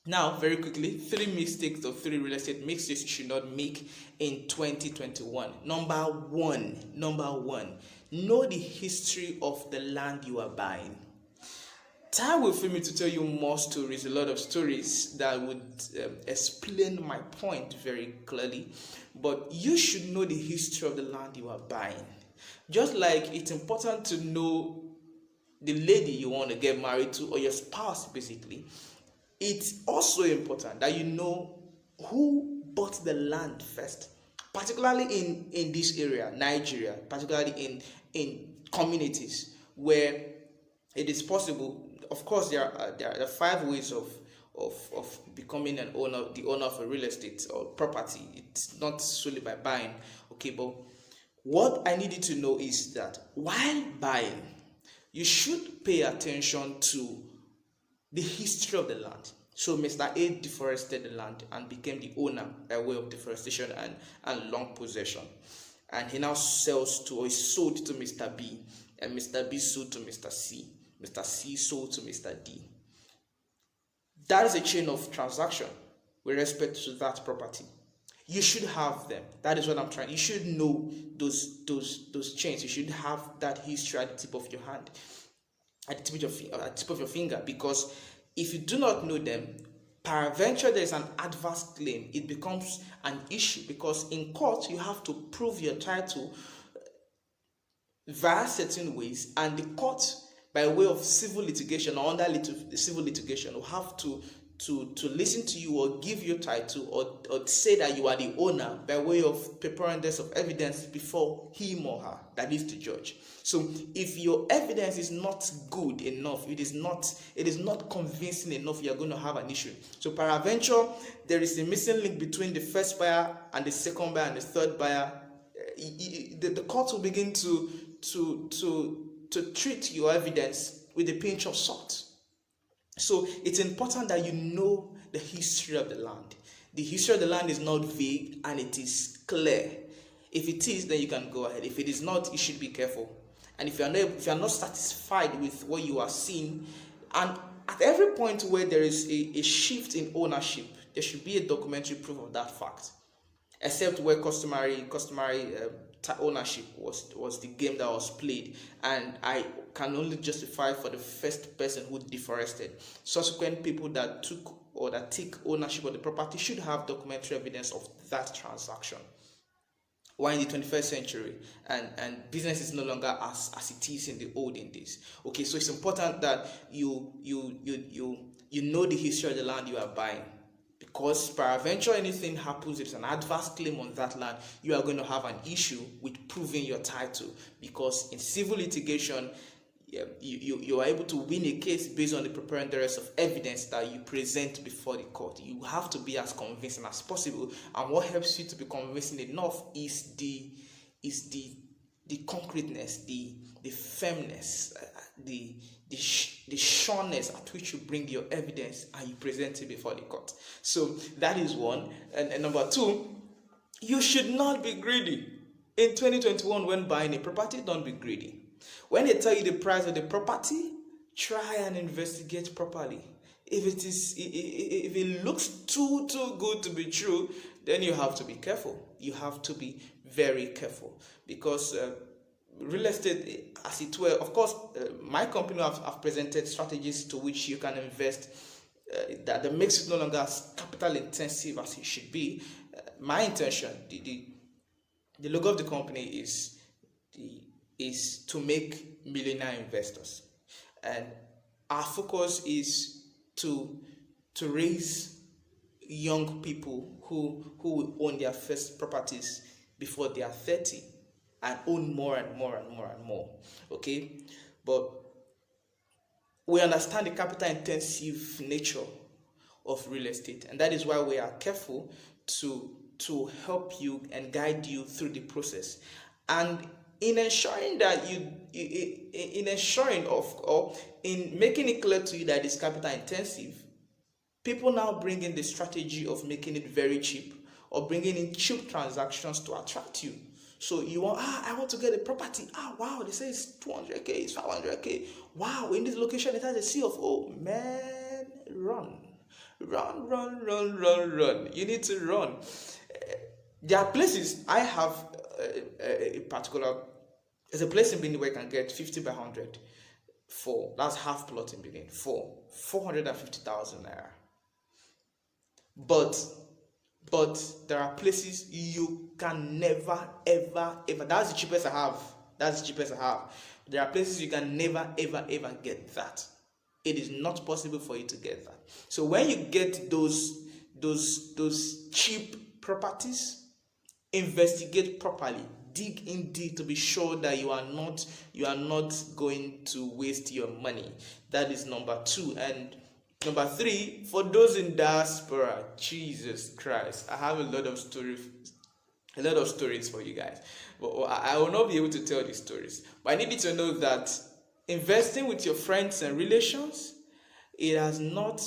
Now, very quickly, three mistakes or three real estate mistakes you should not make in 2021. Number one, know the history of the land you are buying. Time will fail me to tell you more stories, a lot of stories that would explain my point very clearly. But you should know the history of the land you are buying. Just like it's important to know the lady you want to get married to, or your spouse basically, it's also important that you know who bought the land first, particularly in this area, Nigeria, particularly in communities where it is possible. Of course, there are five ways of becoming an owner, the owner of a real estate or property. It's not solely by buying. Okay, but what I need you to know is that while buying, you should pay attention to the history of the land. So Mr. A deforested the land and became the owner by way of deforestation and long possession. And he now sells to, or is sold to Mr. B, and Mr. B sold to Mr. C. Mr. C sold to Mr. D. That is a chain of transaction with respect to that property. You should have them. That is what I'm trying. You should know those chains. You should have that history at the tip of your hand, at the tip of your finger. Because if you do not know them, peradventure there is an adverse claim, it becomes an issue. Because in court you have to prove your title via certain ways, and the court, by way of civil litigation or under civil litigation, will have to listen to you or give you title, or say that you are the owner by way of preponderance of evidence before him or her, that is the judge. So if your evidence is not good enough, it is not convincing enough, you are going to have an issue. So peradventure there is a missing link between the first buyer and the second buyer and the third buyer. The court will begin to treat your evidence with a pinch of salt. So it's important that you know the history of the land. The history of the land is not vague and it is clear. If it is, then you can go ahead. If it is not, you should be careful. And if you are not satisfied with what you are seeing, and at every point where there is a shift in ownership, there should be a documentary proof of that fact. Except where customary ownership was the game that was played, and I can only justify for the first person who deforested. Subsequent people that took or that take ownership of the property should have documentary evidence of that transaction. We're in the 21st century, and business is no longer as it is in the olden days. Okay, so it's important that you know the history of the land you are buying. Because peradventure anything happens, it's an adverse claim on that land, you are going to have an issue with proving your title. Because in civil litigation, you are able to win a case based on the preponderance of evidence that you present before the court. You have to be as convincing as possible, and what helps you to be convincing enough is the concreteness, the firmness, the sureness at which you bring your evidence and you present it before the court. So that is one. And number two, you should not be greedy. In 2021, when buying a property, don't be greedy. When they tell you the price of the property, try and investigate properly. If it looks too good to be true, then you have to be careful. You have to be very careful, because real estate, as it were, of course, my company have presented strategies to which you can invest that makes it no longer as capital intensive as it should be. My intention, the logo of the company is to make millionaire investors, and our focus is to raise young people who will own their first properties before they are 30 and own more and more and more and more. Okay, but we understand the capital intensive nature of real estate, and that is why we are careful to help you and guide you through the process. And in ensuring that in making it clear to you that it's capital intensive, people now bring in the strategy of making it very cheap, or bringing in cheap transactions to attract you. So you want, I want to get a property. Wow, they say it's 200k, it's 500k. Wow, in this location it has a C of O. Man, run. Run, run, run, run, run. You need to run. There are places I have a particular. There's a place in Benin where you can get 50 by 100 for that's half plot in Benin for 450,000 naira. But there are places you can never ever ever. That's the cheapest I have. That's the cheapest I have. There are places you can never ever ever get that. It is not possible for you to get that. So when you get those cheap properties, investigate properly, dig in deep to be sure that you are not going to waste your money. That is number 2. And number 3, for those in diaspora, Jesus Christ, I have a lot of stories for you guys, but I will not be able to tell these stories. But I need you to know that investing with your friends and relations, it has not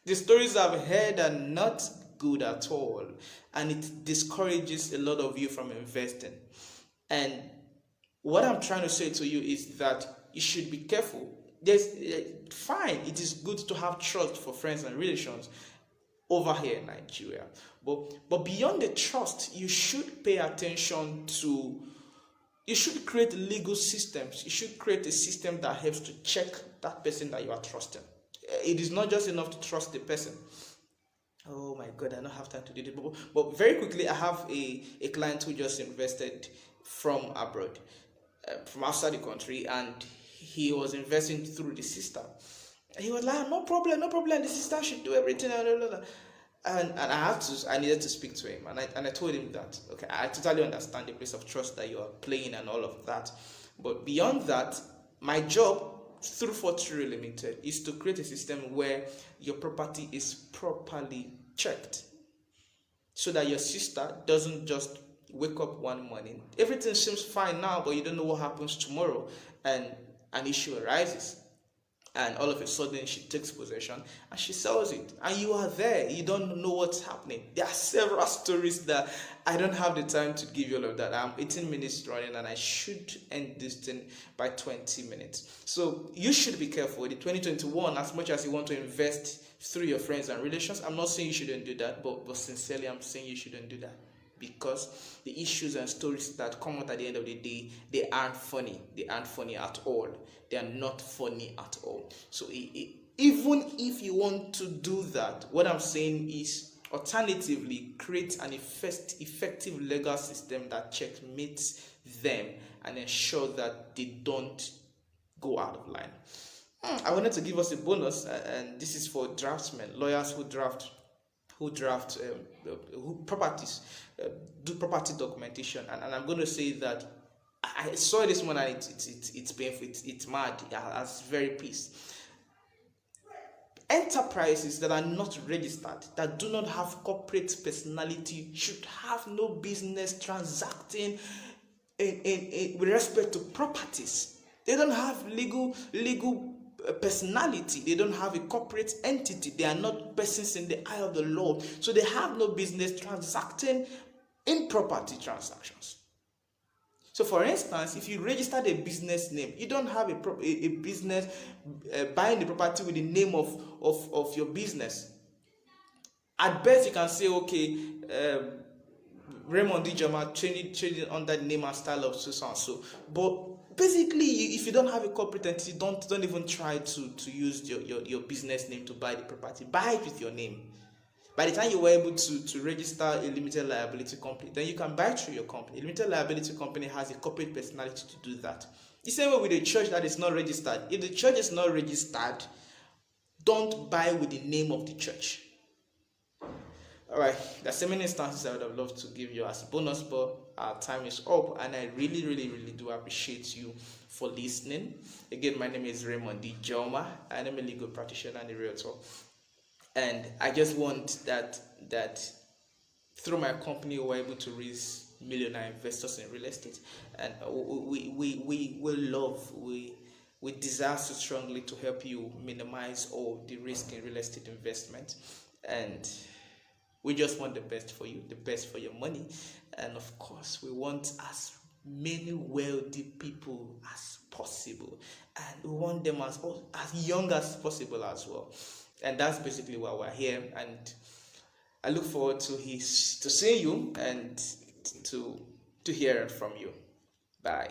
the stories I've heard are not good at all, and it discourages a lot of you from investing. And what I'm trying to say to you is that you should be careful. There's fine, it is good to have trust for friends and relations over here in Nigeria, but beyond the trust, you should pay attention to. You should create legal systems. You should create a system that helps to check that person that you are trusting. It is not just enough to trust the person. Oh my God, I don't have time to do this. But very quickly, I have a client who just invested from abroad, from outside the country, and he was investing through the system. He was like, no problem, the system should do everything. And I needed to speak to him, and I told him that, okay, I totally understand the place of trust that you are playing and all of that, but beyond that, my job through Fortreal Limited is to create a system where your property is properly checked, so that your sister doesn't just wake up one morning, everything seems fine now, but you don't know what happens tomorrow, and an issue arises. And all of a sudden she takes possession and she sells it, and you are there, you don't know what's happening. There are several stories that I don't have the time to give you all of that. I'm 18 minutes running, and I should end this thing by 20 minutes. So you should be careful. In 2021, as much as you want to invest through your friends and relations, I'm not saying you shouldn't do that, but sincerely I'm saying you shouldn't do that, because the issues and stories that come out at the end of the day, they aren't funny. They aren't funny at all. They are not funny at all. So even if you want to do that, what I'm saying is, alternatively, create an effective legal system that checkmates them and ensure that they don't go out of line. I wanted to give us a bonus, and this is for draftsmen, lawyers who draft properties, do property documentation, and I'm going to say that I saw this one, and it's painful, it's mad, I was very pissed. Enterprises that are not registered, that do not have corporate personality, should have no business transacting with respect to properties. They don't have legal personality. They don't have a corporate entity. They are not persons in the eye of the law. So they have no business transacting in property transactions. So for instance, if you registered a business name, you don't have a business buying the property with the name of your business. At best, you can say, okay, Raymond Ijeomah trading under the name and style of so and so. But basically, if you don't have a corporate entity, don't even try to use your business name to buy the property. Buy it with your name. By the time you were able to register a limited liability company, then you can buy through your company. A limited liability company has a corporate personality to do that. The same way with a church that is not registered. If the church is not registered, don't buy with the name of the church. Alright, there's so many instances I would have loved to give you as a bonus, but our time is up, and I really, really, really do appreciate you for listening. Again, my name is Raymond Ijeomah. I am a legal practitioner and a realtor. And I just want that through my company we're able to raise millionaire investors in real estate, and we desire so strongly to help you minimize all the risk in real estate investment, and we just want the best for you, the best for your money, and of course we want as many wealthy people as possible, and we want them as young as possible as well. And that's basically why we're here. And I look forward to seeing you and to hear from you. Bye.